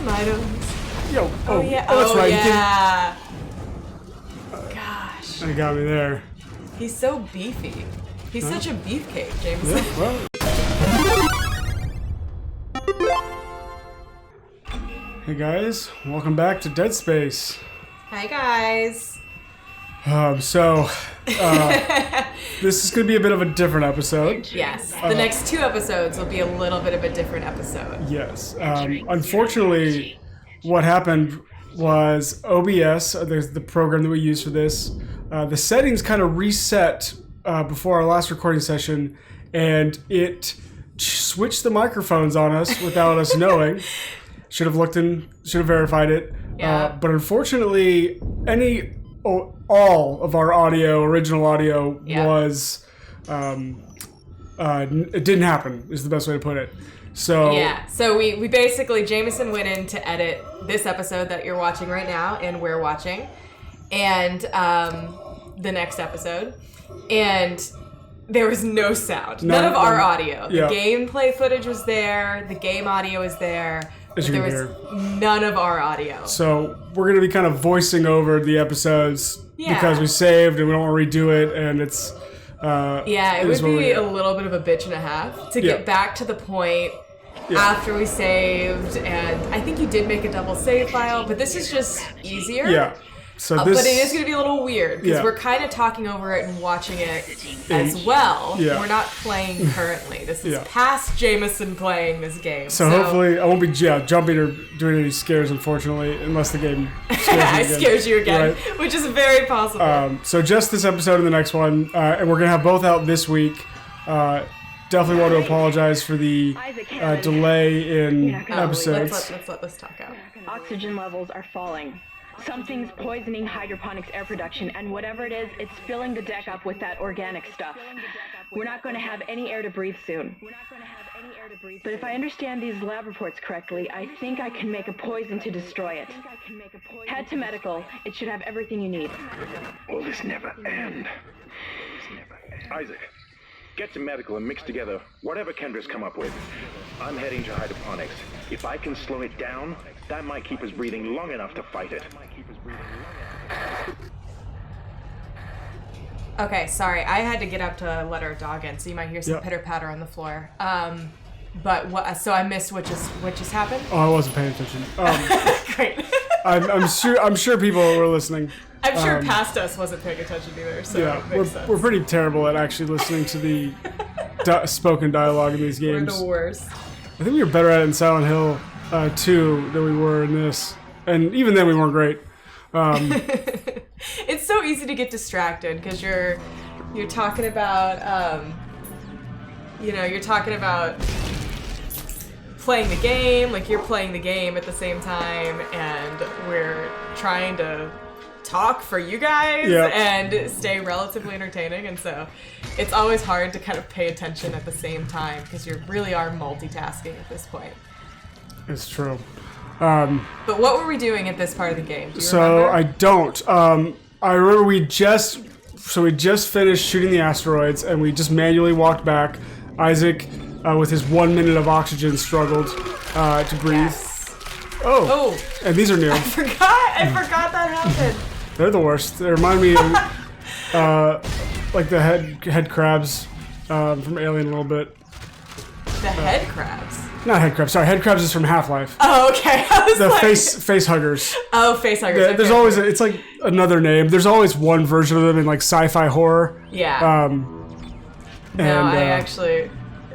some items. Yo, Yeah. that's right. Yeah. Gosh. You got me there. He's so beefy. He's such a beefcake, Jameson. Yeah, well. Hey guys, welcome back to Dead Space. Hi guys. This is going to be a bit of a different episode. Yes, the next 2 episodes will be a little bit of a different episode. Yes. Unfortunately, what happened was OBS, the program that we use for this, the settings kind of reset before our last recording session, and it switched the microphones on us without us knowing. Should have verified it. Yeah. But unfortunately, all of our original audio was, it didn't happen, is the best way to put it. So yeah, so we basically, Jameson went in to edit this episode that you're watching right now and we're watching, and the next episode, and there was no sound. None of our audio. The gameplay footage was there, the game audio is there, but there was none of our audio. So we're going to be kind of voicing over the episodes because we saved and we don't want to redo it, and it's... it would be a little bit of a bitch and a half to get back to the point after we saved, and I think you did make a double save file, but this is just easier. Yeah. So but it is going to be a little weird because we're kind of talking over it and watching it as well. Yeah. We're not playing currently. This is past Jameson playing this game. So hopefully I won't be jumping or doing any scares, unfortunately, unless the game scares you again, which is very possible. So just this episode and the next one, and we're going to have both out this week. Definitely want to apologize for the delay in episodes. Let's let this talk out. Oxygen levels are falling. Something's poisoning hydroponics air production, and whatever it is, it's filling the deck up with that organic stuff. We're not going to have any air to breathe soon. But if I understand these lab reports correctly, I think I can make a poison to destroy it. Head to medical. It should have everything you need. Will this never end? Isaac, get to medical and mix together whatever Kendra's come up with. I'm heading to hydroponics. If I can slow it down, that might keep us breathing long enough to fight it. Okay, sorry. I had to get up to let our dog in, so you might hear some pitter-patter on the floor. But what? So I missed what just happened? Oh, I wasn't paying attention. Great. I'm sure people were listening. I'm sure past us wasn't paying attention either, so it makes sense. We're pretty terrible at actually listening to the spoken dialogue in these games. We're the worst. I think we were better at it in Silent Hill 2 than we were in this. And even then we weren't great. It's so easy to get distracted because you're talking about you're talking about playing the game, like you're playing the game at the same time, and we're trying to talk for you guys and stay relatively entertaining, and so it's always hard to kind of pay attention at the same time because you really are multitasking at this point. It's true. But what were we doing at this part of the game? Do you remember? remember? I don't. I remember we just finished shooting the asteroids, and we just manually walked back. Isaac, with his 1 minute of oxygen, struggled to breathe. Yes. Oh, and these are new. I forgot that happened. They're the worst. They remind me of like the head crabs from Alien a little bit. The head crabs? Not head crabs. Sorry, head crabs is from Half-Life. Oh, okay. The face huggers. Oh, face huggers. There's always it's like another name. There's always one version of them in like sci-fi horror. Yeah.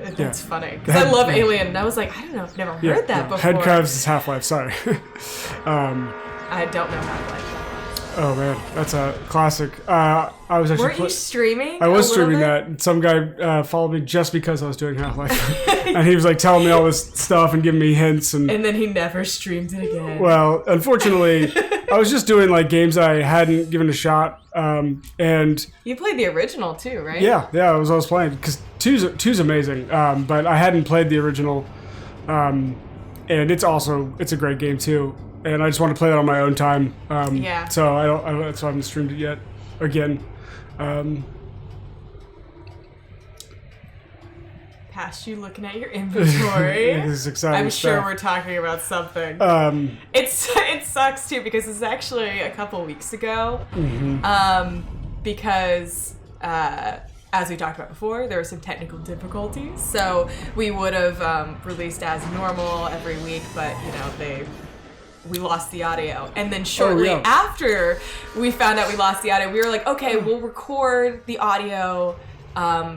That's funny because I love Alien, and I was like, I don't know, I've never heard that before. Head crabs is Half-Life. Sorry. I don't know Half-Life. Oh man, that's a classic. I was actually. Weren't you streaming? I was streaming that. And some guy followed me just because I was doing Half-Life, and he was like telling me all this stuff and giving me hints, and then he never streamed it again. Well, unfortunately, I was just doing like games I hadn't given a shot, and you played the original too, right? Yeah, I was playing because two's amazing, but I hadn't played the original, and it's a great game too. And I just want to play that on my own time. So I don't. That's why I haven't streamed it yet. Again. past you looking at your inventory. This is exciting I'm sure stuff. we're talking about something. It sucks too because it's actually a couple weeks ago. Because as we talked about before, there were some technical difficulties. So we would have released as normal every week, but we lost the audio. And then shortly after we found out we lost the audio, we were like, okay, we'll record the audio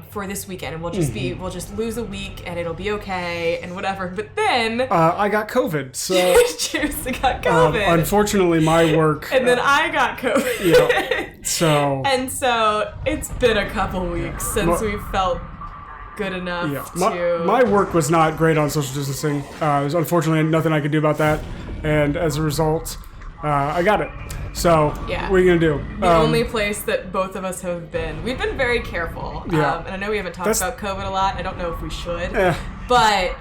for this weekend, and we'll just lose a week, and it'll be okay, and whatever. But then I got COVID, so Juice got COVID. Unfortunately, my work. And then I got COVID. Yeah. So. And so it's been a couple weeks since we felt good enough to. My work was not great on social distancing. There's unfortunately nothing I could do about that, and as a result, I got it. So, what are you going to do? The only place that both of us have been, we've been very careful. Yeah. And I know we haven't talked about COVID a lot. I don't know if we should. Yeah. But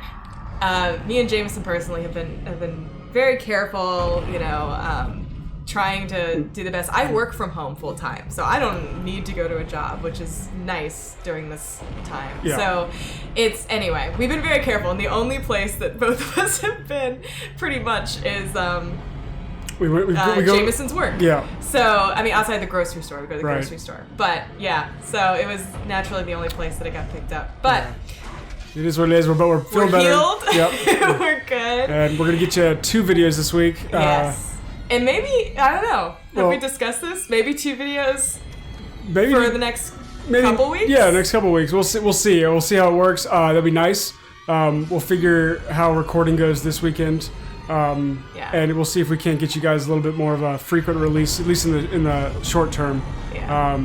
me and Jameson personally have been very careful, trying to do the best. I work from home full time, so I don't need to go to a job, which is nice during this time. Yeah. So anyway, we've been very careful, and the only place that both of us have been pretty much is we go, Jameson's work. Yeah. So, I mean, outside the grocery store, we go to the grocery store. But, yeah, so it was naturally the only place that it got picked up. But it is what it is, but we're feeling better. Healed. Yep. We're good. And we're going to get you 2 videos this week. Yes. And maybe, I don't know, have we discussed this? Maybe 2 videos for the next couple weeks? Yeah, next couple weeks. We'll see. We'll see how it works. That'll be nice. We'll figure how recording goes this weekend. And we'll see if we can't get you guys a little bit more of a frequent release, at least in the short term. Yeah.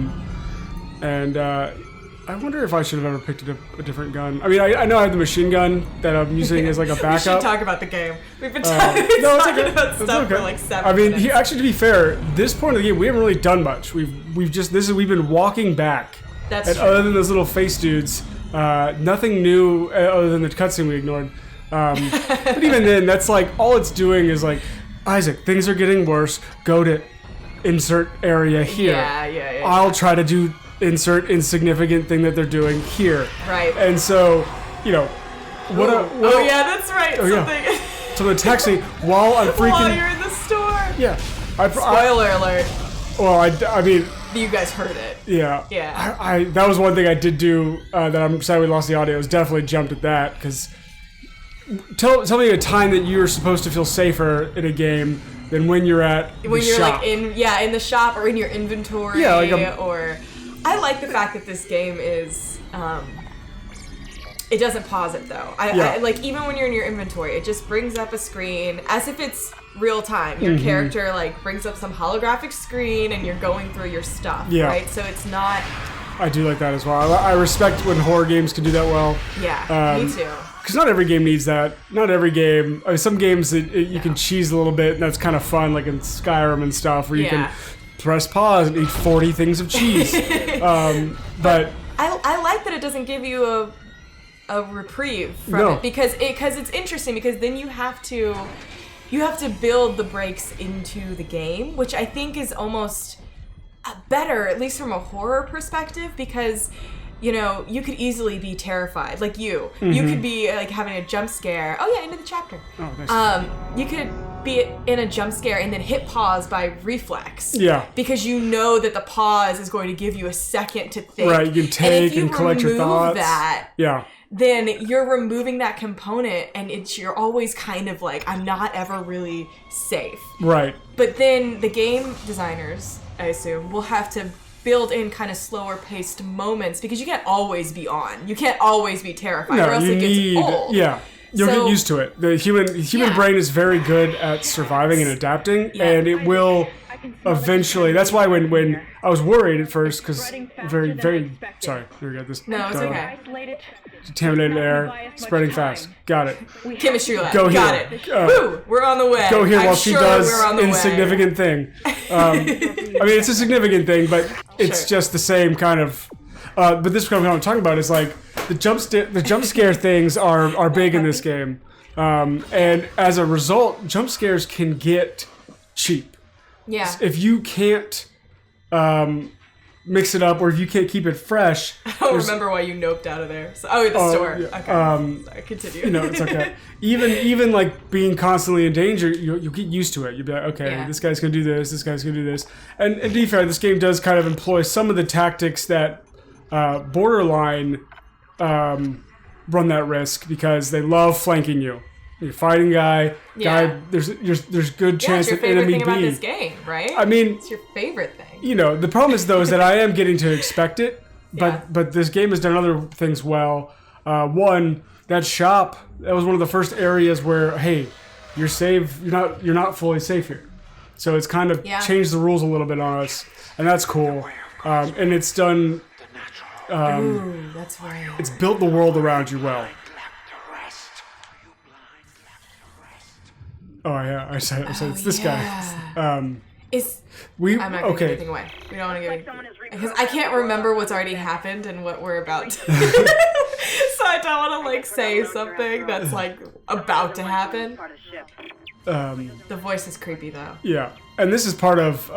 I wonder if I should have ever picked a different gun. I mean, I know I have the machine gun that I'm using as like a backup. We should talk about the game. We've been talking about stuff for like 7 minutes. Actually, to be fair, this point of the game, we haven't really done much. We've been walking back. That's true. Other than those little face dudes, nothing new other than the cutscene we ignored. But even then, that's like all it's doing is like, Isaac, things are getting worse. Go to insert area here. Yeah. I'll try to do insert insignificant thing that they're doing here. Right. And so, yeah, that's right. So the taxi while I'm freaking. While you're in the store. Yeah. Spoiler alert. Well, I mean. You guys heard it. Yeah. Yeah. That was one thing I did do that I'm sad we lost the audio. Was definitely jumped at that because. Tell me a time that you're supposed to feel safer in a game than when you're at the shop. Like in the shop or in your inventory. Yeah, or I like the fact that this game is it doesn't pause it though. I like even when you're in your inventory, it just brings up a screen as if it's real time. Your character like brings up some holographic screen and you're going through your stuff. Yeah. Right? So it's not. I do like that as well. I respect when horror games can do that well. Yeah, me too. Because not every game needs that. Not every game. I mean, some games you can cheese a little bit, and that's kind of fun, like in Skyrim and stuff, where you can press pause and eat 40 things of cheese. But I like that it doesn't give you a reprieve from it because it's interesting because then you have to build the breaks into the game, which I think is almost better, at least from a horror perspective, because you could easily be terrified. Like you could be like having a jump scare. Oh yeah, into the chapter. Oh, nice. You could be in a jump scare and then hit pause by reflex. Yeah. Because you know that the pause is going to give you a second to think. Right, you can take and collect your thoughts. That, yeah. Then you're removing that component, and you're always kind of like, I'm not ever really safe. Right. But then the game designers, I assume, will have to build in kind of slower paced moments because you can't always be on. You can't always be terrified, or else it gets old. Yeah. You'll get used to it. The human brain is very good at surviving and adapting, and it will eventually. That's why when I was worried at first, because very sorry, here we got this. No, it's okay. Contaminated air, spreading fast. Got it. Chemistry lab. Go here. Got it. Woo! We're on the way. Go here while she does we're on the insignificant thing. I mean, it's a significant thing, but it's just the same kind of. But this kind of what I'm talking about is like the jump scare things are big in this game, and as a result, jump scares can get cheap. Yeah. If you can't mix it up or if you can't keep it fresh. I don't remember why you noped out of there. So, the store. Yeah. Okay. Sorry, continue. You know, it's okay. Even like being constantly in danger, you'll get used to it. You'll be like, okay, this guy's gonna do this guy's gonna do this. And to be fair, this game does kind of employ some of the tactics that Borderline run that risk because they love flanking you. You're fighting guy. There's good chance it's your that favorite enemy thing about B. this game, right? I mean, it's your favorite thing. You know, the problem is though is that I am getting to expect it, but this game has done other things well. One, that shop, that was one of the first areas where, hey, you're safe. You're not fully safe here. So it's kind of changed the rules a little bit on us, and that's cool. And it's done. Ooh, that's right. It's built the world around you well. Oh yeah, I said it's this guy. I'm not gonna give anything away. We don't want to give anything because I can't remember what's already happened and what we're about to. So I don't want to like say something that's like about to happen. The voice is creepy though. Yeah, and this is part of.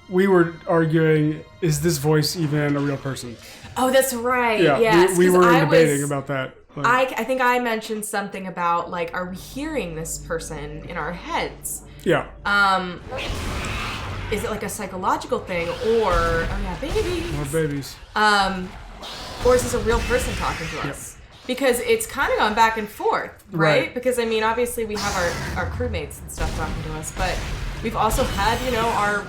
We were arguing: is this voice even a real person? Oh, that's right. Yeah, yes, we were debating about that. Like, I think I mentioned something about like, are we hearing this person in our heads? Yeah. Is it like a psychological thing, or babies? More babies. Or is this a real person talking to us? Because it's kind of gone back and forth, right? Because I mean, obviously we have our crewmates and stuff talking to us, but we've also had our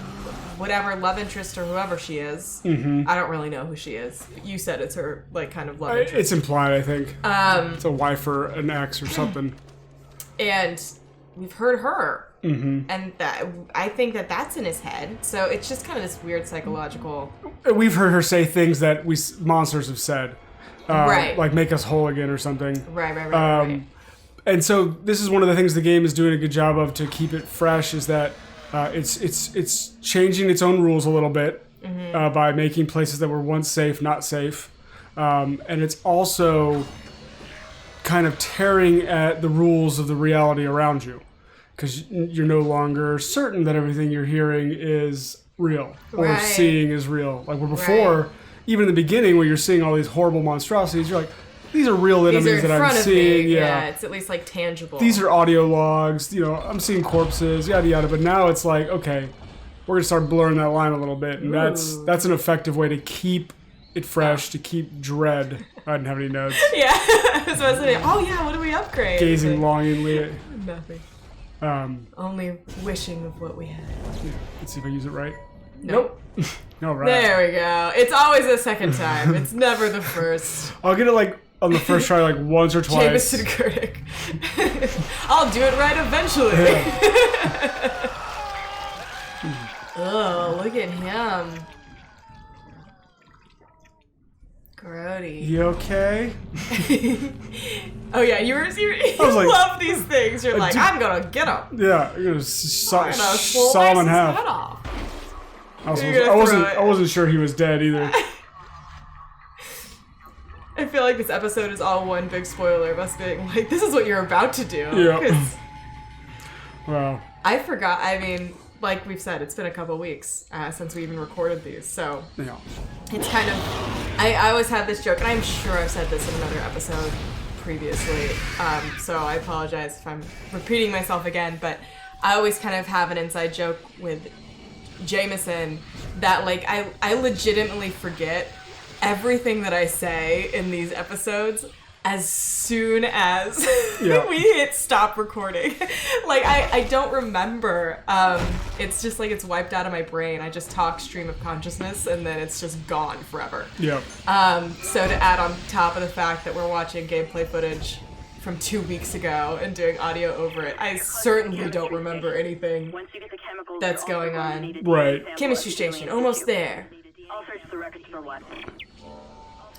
whatever love interest or whoever she is. Mm-hmm. I don't really know who she is. You said it's her like kind of love interest. It's implied, I think. It's a wife or an ex or something. And we've heard her, and I think that's in his head. So it's just kind of this weird psychological. We've heard her say things that monsters have said, like make us whole again or something. Right. And so this is one of the things the game is doing a good job of to keep it fresh. Is that it's changing its own rules a little bit by making places that were once safe not safe, and it's also kind of tearing at the rules of the reality around you because you're no longer certain that everything you're hearing is real or seeing is real. Like where before, even in the beginning, where you're seeing all these horrible monstrosities, you're like, these are real enemies that I'm seeing. Yeah, it's at least like tangible. These are audio logs. I'm seeing corpses, yada yada. But now it's like, okay, we're gonna start blurring that line a little bit, and that's an effective way to keep it fresh, to keep dread. I didn't have any notes. Yeah, I was about to say, what do we upgrade? Gazing longingly at nothing. Only wishing of what we had. Let's see if I use it right. Nope. No, right. There we go. It's always the second time. It's never the first. I'll get it like on the first try like once or twice. Jameson Kurdick. I'll do it right eventually. Yeah. Oh, look at him. Grody. You okay? Oh yeah, you love these things. You're like, I'm gonna get him. Yeah, you're gonna saw him in half. Head off. I wasn't sure he was dead either. I feel like this episode is all one big spoiler of us being like, this is what you're about to do. Yeah. Wow. I forgot. I mean, like we've said, it's been a couple weeks since we even recorded these, so it's kind of. I always have this joke, and I'm sure I've said this in another episode previously, so I apologize if I'm repeating myself again, but I always kind of have an inside joke with Jameson that like I legitimately forget everything that I say in these episodes as soon as we hit stop recording. Like I don't remember. It's just like it's wiped out of my brain. I just talk stream of consciousness and then it's just gone forever. Yeah. So to add on top of the fact that we're watching gameplay footage from 2 weeks ago and doing audio over it, I certainly don't remember anything that's going on. Right. Chemistry station, almost there. I'll search the records for what?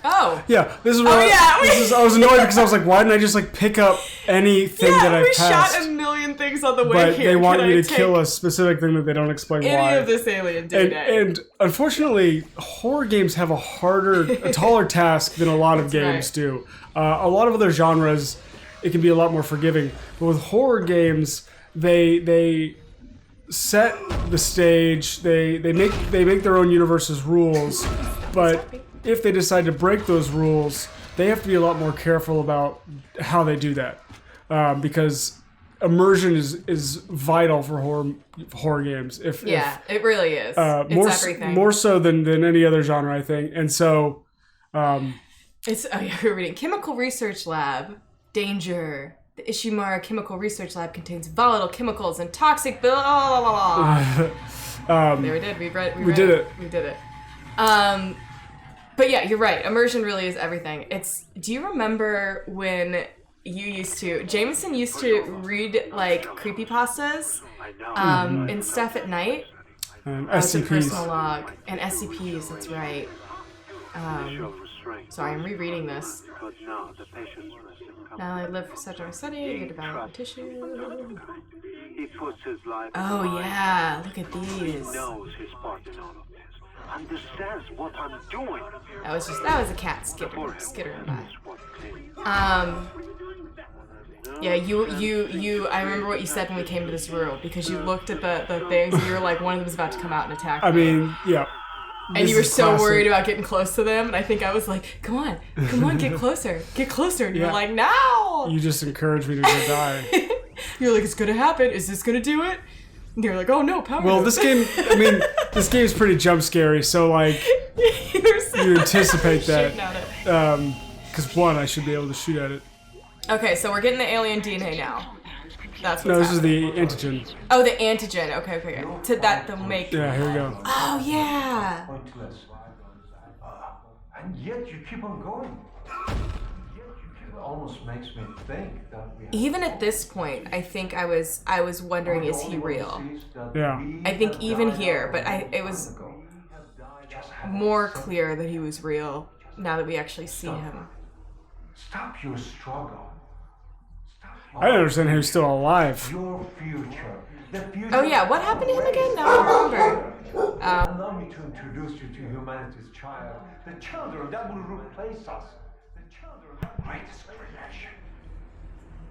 Oh. Yeah, this is where I was annoyed because I was like, why didn't I just like pick up anything that I passed? Yeah, we shot a million things on the way but here. They want you to kill a specific thing that they don't explain why. Any of this alien DNA. And unfortunately, horror games have a taller task than a lot of games do. A lot of other genres, it can be a lot more forgiving. But with horror games, they set the stage. They make their own universe's rules, but if they decide to break those rules, they have to be a lot more careful about how they do that, because immersion is vital for horror games. It really is. It's everything. More so than any other genre, I think. And so, we're reading Chemical Research Lab. Danger. The Ishimura Chemical Research Lab contains volatile chemicals and toxic blah, blah, blah. There we did. We did it. But yeah, you're right. Immersion really is everything. Do you remember when Jameson used to read like creepypastas and stuff at night? SCPs. Personal log. And SCPs, that's right. Sorry, I'm rereading this. Now I live for such a study, you develop tissue. Oh yeah, look at these. Understands what I'm doing. That was a cat skittering by. Yeah, you. I remember what you said when we came to this room because you looked at the things and you were like, one of them was about to come out and attack me. I mean, yeah. And you were so worried about getting close to them, and I think I was like, come on, get closer. And you were like, no! You just encouraged me to go die. You're like, it's gonna happen. Is this gonna do it? And you're like, oh no, power. Well, this game's pretty jump scary, so like, you anticipate that. Because one, I should be able to shoot at it. Okay, so we're getting the alien DNA now. That's what's this is the antigen. Oh, the antigen. Okay. To that, they'll make. Yeah, here we go. Oh, yeah. Pointless. And yet you keep on going. It almost makes me think that even at this point, I think I was wondering, is he real? Yeah. I think even here, but it was more clear that he was real now that we actually see him. Stop your struggle. I don't understand how he's still alive. Your future. The future. Oh yeah, what happened to him again? Now I remember. Allow me to introduce you to humanity's child. The children that will replace us. The children of greatest creation.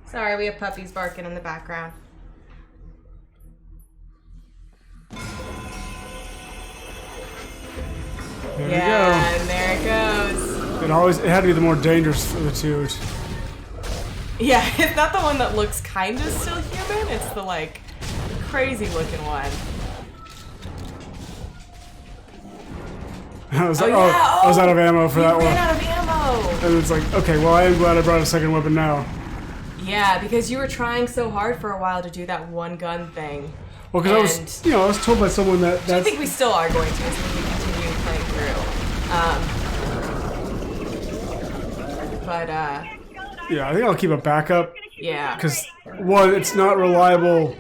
Sorry, we have puppies barking in the background. There we go. And there it goes. It had to be the more dangerous of the two. Yeah, it's not the one that looks kind of still human. It's the like crazy looking one. I was out of ammo for that one. Ran out of ammo. And it's like, okay, well, I am glad I brought a second weapon now. Yeah, because you were trying so hard for a while to do that one gun thing. Well, because I was told by someone that I think we still are going to as we continue playing through. Yeah, I think I'll keep a backup. Yeah. Because, one, it's not reliable.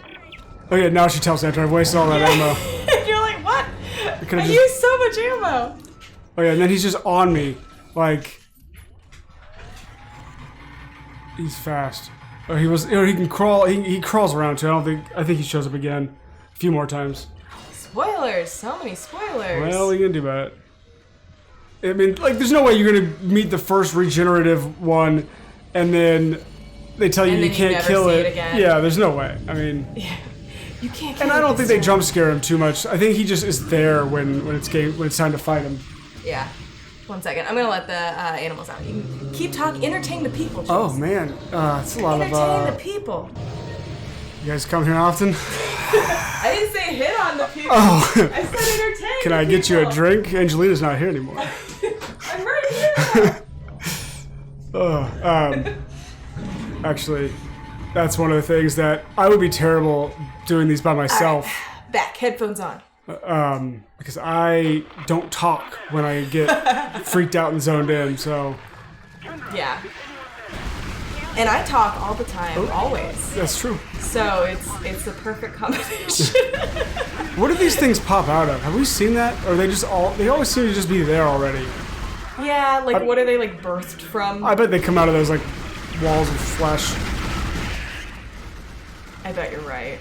Oh yeah, now she tells me after I've wasted all that ammo. You're like, what? I used so much ammo. Oh yeah, and then he's just on me. Like, he's fast. Oh, he can crawl. He crawls around too. I think he shows up again a few more times. Spoilers! So many spoilers. Well, what are you gonna do about it? I mean, like, there's no way you're gonna meet the first regenerative one, and then they tell you can't kill it. Yeah, there's no way. I mean, yeah. You can't. And I don't think they jump scare him too much. I think he just is there when it's time to fight him. Yeah. 1 second. I'm gonna let the animals out. You can keep talking. Entertain the people. James. Oh man, it's a lot of. Entertain the people. You guys come here often? I didn't say hit on the people. Oh. I said entertain. Can I get you a drink? Angelina's not here anymore. I'm right here. Actually, that's one of the things that I would be terrible doing these by myself. Back, headphones on. Because I don't talk when I get freaked out and zoned in, so. Yeah. And I talk all the time, always. That's true. So it's the perfect combination. What do these things pop out of? Have we seen that? Or they always seem to just be there already. Yeah, like what are they like birthed from? I bet they come out of those like walls of flesh. I bet you're right.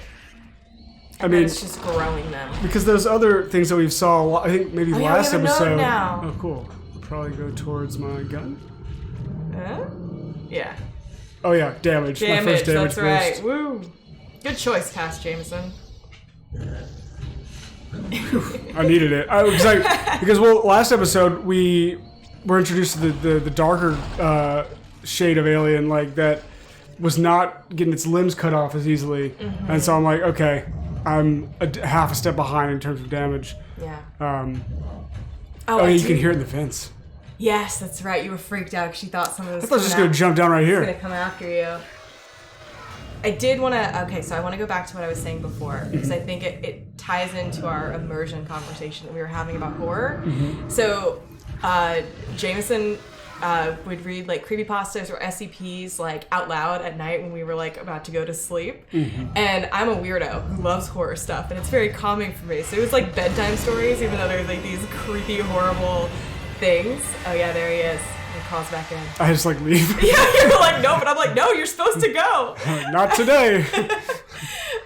I mean, it's just growing them. Because those other things that we've saw, I think maybe last we have a episode. node now. Oh, cool. We'll probably go towards my gun. Yeah. Oh yeah, damage. My first damage that's right. boost. Woo. Good choice, Cass Jameson. I needed it. Because last episode we were introduced to the darker shade of alien, like that was not getting its limbs cut off as easily, and so I'm like, okay, I'm half a step behind in terms of damage. Yeah. You can hear it in the vents. Yes, that's right. You were freaked out because you thought someone was. I thought it was just gonna jump down right here. Gonna come after you. I did want to. Okay, so I want to go back to what I was saying before because I think it ties into our immersion conversation that we were having about horror. So, Jameson would read like creepypastas or SCPs like out loud at night when we were like about to go to sleep. And I'm a weirdo who loves horror stuff, and it's very calming for me. So it was like bedtime stories, even though they're like these creepy, horrible things. Oh yeah, there he is. He calls back in. I just like leave. Yeah, you're like no, but I'm like no, you're supposed to go. Not today.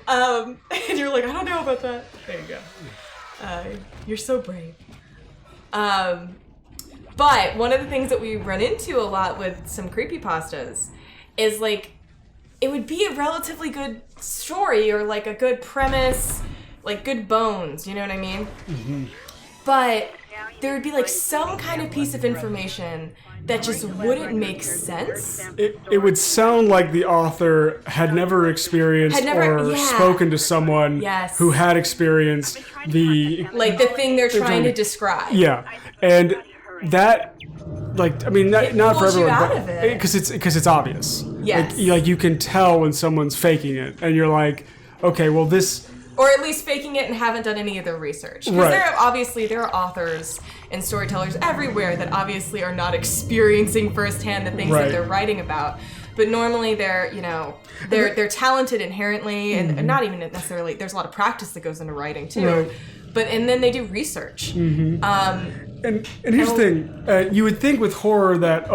And you're like I don't know about that. There you go. You're so brave. But one of the things that we run into a lot with some creepypastas is like it would be a relatively good story or like a good premise, like good bones, you know what I mean? But there would be like some kind of piece of information that just wouldn't make sense. It would sound like the author had never experienced spoken to someone who had experienced the thing they're trying to describe. Yeah, and that, like, I mean, not for everyone, but because it's obvious. Yes, like you can tell when someone's faking it, and you're like, okay, well this. Or at least faking it and haven't done any of their research. Because there are authors and storytellers everywhere that obviously are not experiencing firsthand the things that they're writing about. But normally they're talented inherently, and not even necessarily. There's a lot of practice that goes into writing too. But and then they do research. And here's the thing: you would think with horror that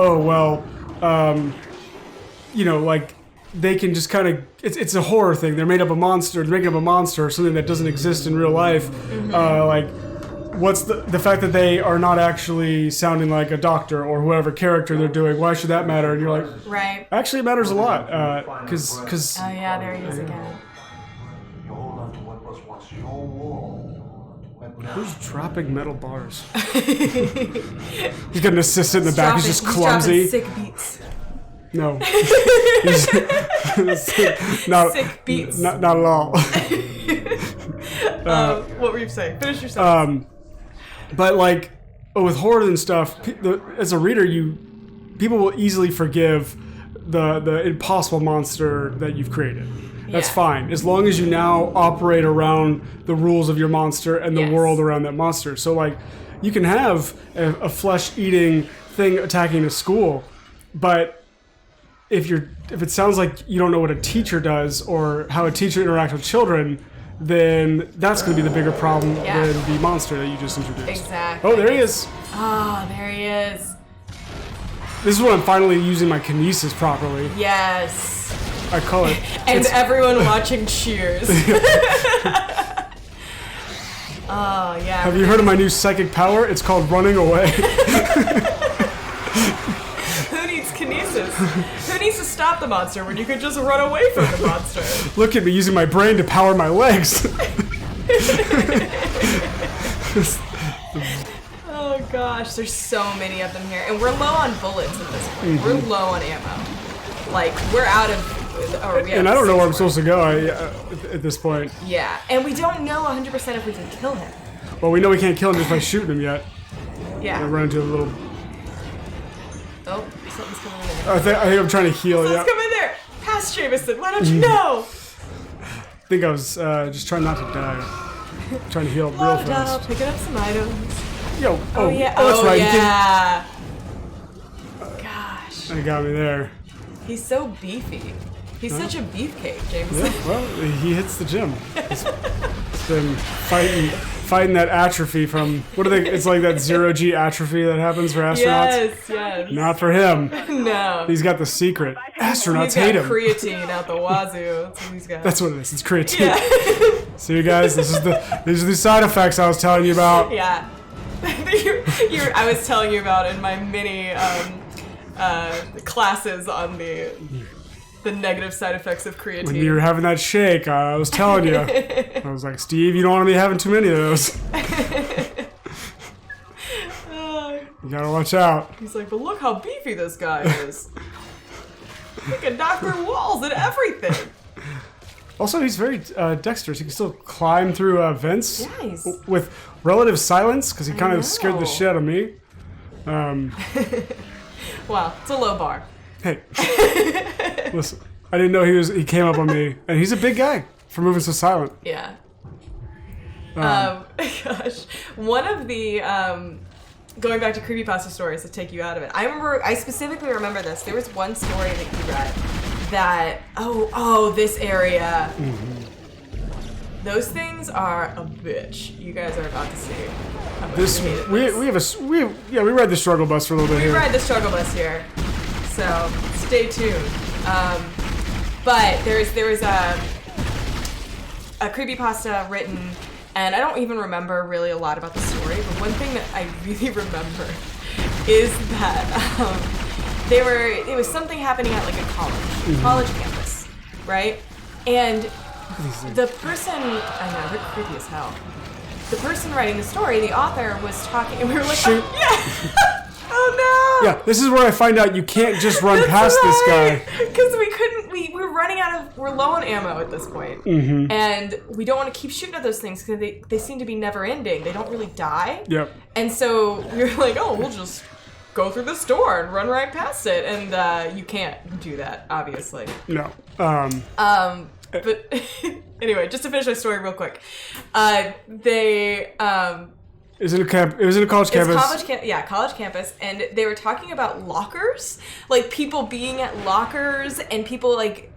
like. They can just kind of it's a horror thing. They're making up a monster or something that doesn't exist in real life. Like what's the fact that they are not actually sounding like a doctor or whoever character they're doing? Why should that matter? And you're like, right. Actually, it matters a lot because oh yeah, there he is again. You hold on to what was once your world. Who's dropping metal bars? He's got an assistant in the back. He's just clumsy. He's dropping sick beats. No. Sick beats. Not at all. What were you saying? Finish your sentence. But like with horror and stuff, as a reader, people will easily forgive the impossible monster that you've created. That's fine, as long as you now operate around the rules of your monster and the world around that monster. So like, you can have a flesh-eating thing attacking a school, but if it sounds like you don't know what a teacher does or how a teacher interacts with children, then that's going to be the bigger problem than the monster that you just introduced. Exactly. Oh, there he is. Oh, there he is. This is when I'm finally using my kinesis properly. Yes. I call it. And everyone watching cheers. Oh, yeah. Have you heard of my new psychic power? It's called running away. Who needs kinesis? Who needs to stop the monster when you could just run away from the monster? Look at me using my brain to power my legs. Oh gosh, there's so many of them here. And we're low on bullets at this point. We're low on ammo. Like, we're out of... And I don't know where I'm supposed to go at this point. Yeah, and we don't know 100% if we can kill him. Well, we know we can't kill him just by shooting him yet. Yeah. I run into a little... Oh, something's coming in there. I think I'm trying to heal. Something's coming in there! Pass Jameson, why don't you know? I think I was just trying not to die. Trying to heal up real fast. Picking up some items. Yo, yeah. That's right. Yeah. Gosh. He got me there. He's so beefy. He's such a beefcake, Jameson. Yeah, well, he hits the gym. He's been fighting that atrophy from, what are they, it's like that zero-G atrophy that happens for astronauts. Yes. Not for him. No. He's got the secret. Astronauts He's got hate him. creatine out the wazoo. That's what he's got. That's what it is. It's creatine. Yeah. See you guys, these are the side effects I was telling you about. Yeah. I was telling you about in my mini classes on the negative side effects of creatine. When you were having that shake, I was telling you. I was like, Steve, you don't want to be having too many of those. You gotta watch out. He's like, but look how beefy this guy is. He can knock through walls and everything. Also, he's very dexterous. He can still climb through vents Nice. with relative silence because he kind know. of scared the shit out of me. Wow, it's a low bar. Hey, listen, I didn't know he came up on me, and he's a big guy for moving so silent. Yeah. Gosh, one of the going back to creepypasta stories to take you out of it. I specifically remember this. There was one story that you read that this area. Mm-hmm. Those things are a bitch. You guys are about to see. How much This you hated this. we ride the struggle bus for a little bit We here. ride the struggle bus here, so stay tuned. But there was a creepypasta written, and I don't even remember really a lot about the story, but one thing that I really remember is that it was something happening at like a college campus, right? And the person, I know, they're creepy as hell. The person writing the story, the author, was talking, and we were like, Shoot. oh, yeah! Oh no! Yeah, this is where I find out you can't just run past this guy. Because we were running we're low on ammo at this point. Mm-hmm. And we don't want to keep shooting at those things because they seem to be never ending. They don't really die. Yep. And so we were like, oh, we'll just go through the store and run right past it. And you can't do that, obviously. No. But anyway, just to finish my story real quick. It was in a college campus. College campus, and they were talking about lockers, like people being at lockers and people like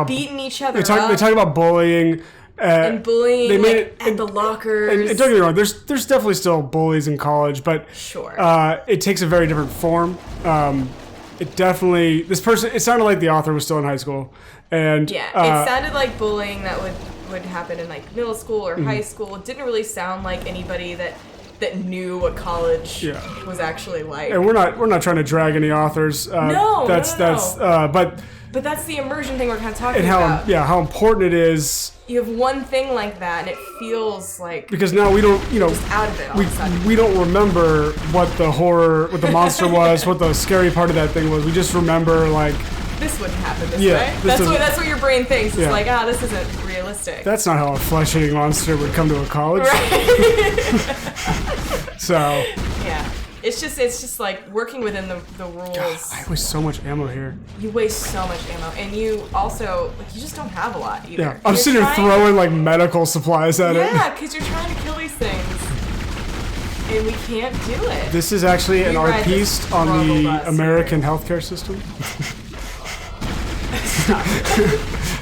beating each other They talk up about bullying. and bullying They made at the lockers. And don't get me wrong, there's definitely still bullies in college, but Sure. It takes a very different form. It sounded like the author was still in high school, and Yeah, it sounded like bullying that would happen in like middle school or high school. It didn't really sound like anybody that knew what college was actually like. and we're not trying to drag any authors. No. But that's the immersion thing we're kind of talking and about. how important it is. You have one thing like that, and it feels like Because now we don't, just out of it all of a sudden. we don't remember what the monster was, what the scary part of that thing was. We just remember like This wouldn't happen this Yeah, way. this That's what your brain thinks. It's Yeah. like, this isn't realistic. that's not how a flesh-eating monster would come to a college. So Yeah. It's just like working within the rules. I waste so much ammo here. You waste so much ammo, and you also you just don't have a lot either. Yeah, I'm sitting here throwing like medical supplies at it. Yeah, because you're trying to kill these things, and we can't do it. This is actually an We art ride piece this on struggle the bus American healthcare system.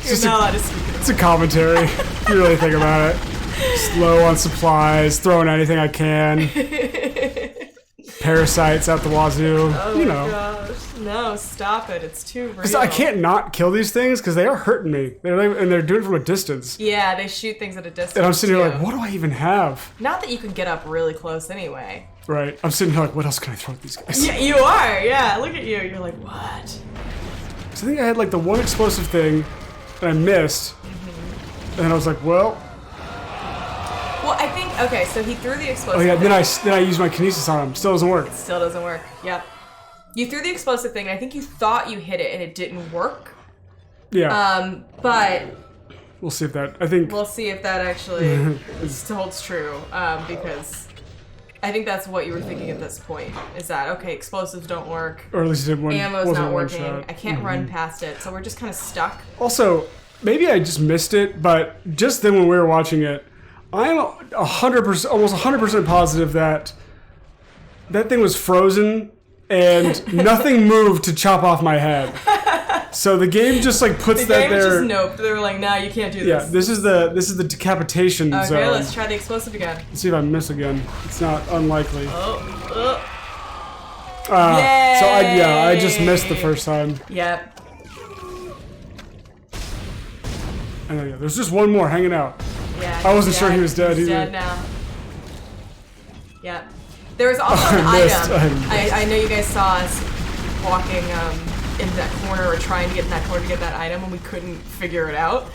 You're not allowed to speak of it. It's a commentary. If you really think about it. Just low on supplies, throwing anything I can. Parasites out the wazoo. Oh my gosh. No, stop it. It's too real. Because I can't not kill these things because they are hurting me. They're doing it from a distance. Yeah, they shoot things at a distance. And I'm sitting here too. like, what do I even have? Not that you can get up really close anyway. Right. I'm sitting here like, what else can I throw at these guys? Yeah, you are. Yeah, look at you. You're like, what? So I think I had like the one explosive thing that I missed. Mm-hmm. And then I was like, well, Well, I think okay. So he threw the explosive. oh yeah. thing. Then I used my kinesis on him. Still doesn't work. Still doesn't work. Yep. You threw the explosive thing, and I think you thought you hit it, and it didn't work. Yeah. But We'll see if that. I think. we'll see if that actually holds true. Because I think that's what you were thinking at this point. Is that okay? Explosives don't work. Or at least it didn't one. Ammo's wasn't not one working. shot. I can't run past it, so we're just kind of stuck. Also, maybe I just missed it, but just then when we were watching it, I'm 100%, almost 100% positive that that thing was frozen and nothing moved to chop off my head. So the game just like puts The that game was there. just noped. They were like, "Nah, you can't do Yeah, this." this is the decapitation Okay, zone. let's try the explosive again. Let's see if I miss again. It's not unlikely. Oh. So I just missed the first time. Yep. I know, yeah. There's just one more hanging out. Yeah. I wasn't sure he was dead He's either. dead now. Yep. There was also an I missed. item. I I know you guys saw us walking into that corner or trying to get in that corner to get that item, and we couldn't figure it out.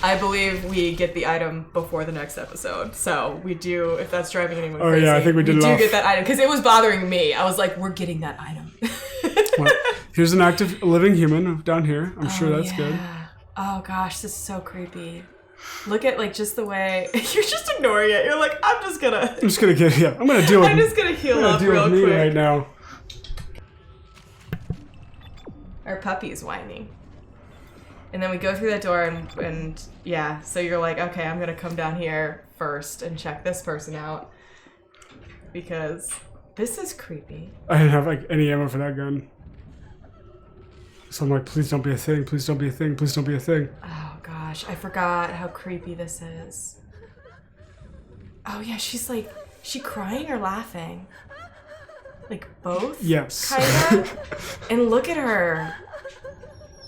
I believe we get the item before the next episode. So we do, if that's driving anyone Oh crazy. yeah, I think we did it off. get that item because it was bothering me. I was like, we're getting that item. Well, here's an active living human down here. I'm sure that's good. Oh gosh, this is so creepy. Look at like just the way you're just ignoring it. You're like, I'm just gonna I'm gonna deal with. I'm just gonna heal I'm gonna up deal real with me quick. right now. Our puppy is whining. And then we go through that door and yeah, so you're like, okay, I'm gonna come down here first and check this person out. Because this is creepy. I didn't have like any ammo for that gun. So I'm like, please don't be a thing, please don't be a thing, please don't be a thing. Oh gosh, I forgot how creepy this is. Oh yeah, she's like, she crying or laughing? Like both? Yes. Kinda? And look at her.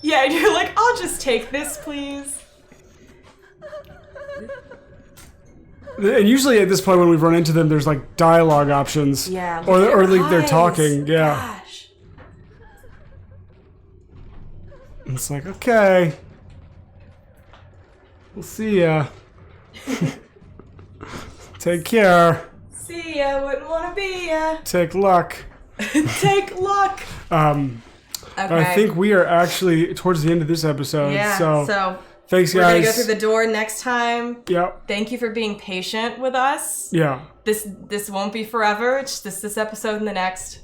Yeah, and you're like, I'll just take this, please. And usually at this point when we've run into them, there's like dialogue options. Yeah. Or look at like they're her talking. eyes. Yeah. Gosh. And it's like, okay. We'll see ya. Take care. See ya, wouldn't wanna be ya. Take luck. Take luck. But I think we are actually towards the end of this episode. Yeah, So thanks, we're gonna guys. go through the door next time. Yep. Thank you for being patient with us. Yeah. This won't be forever. It's just this episode and the next.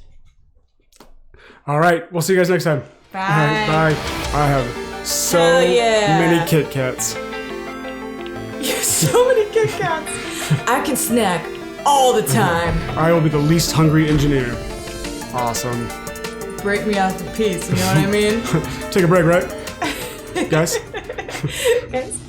All right. We'll see you guys next time. Bye. All right, bye. I have so Hell yeah. many Kit Kats. You have so many Kit Kats. I can snack all the time. I will be the least hungry engineer. Awesome. Break me out to piece, you know what I mean? Take a break, right? Guys? Guys?